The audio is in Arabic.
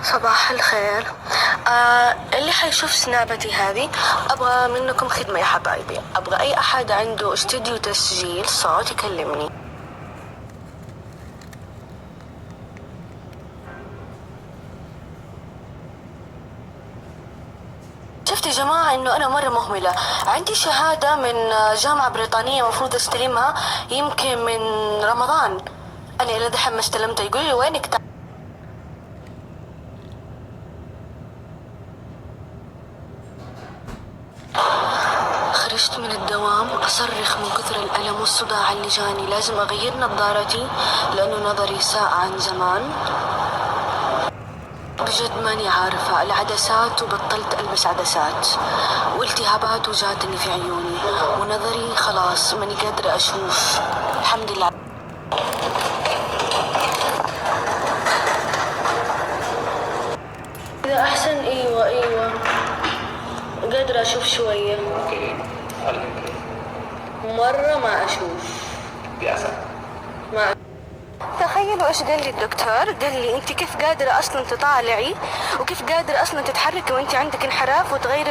صباح الخير. اللي حيشوف سنابتي هذه أبغى منكم خدمة يا حبايبي، أبغى أي أحد عنده استوديو تسجيل صوت يكلمني. شفت يا جماعة إنه أنا مرة مهملة، عندي شهادة من جامعة بريطانية مفروض أستلمها يمكن من رمضان، أنا إلى دحين ما استلمتها. يقول لي وينك؟ خرجت من الدوام أصرخ من كثر الألم والصداع اللي جاني، لازم أغير نظارتي لأنه نظري ساء عن زمان. بجد ماني عارفة، العدسات وبطلت ألبس عدسات، والتهابات وجاتني في عيوني، ونظري خلاص ماني قادرة أشوف. الحمد لله. إذا أحسن أيوة قادرة أشوف شوية، مرة ما أشوف. ما تخيلوا ايش قال لي الدكتور، قال لي انت كيف قادرة اصلا تطالعي وكيف قادرة اصلا تتحركي وانت عندك انحراف وتغيري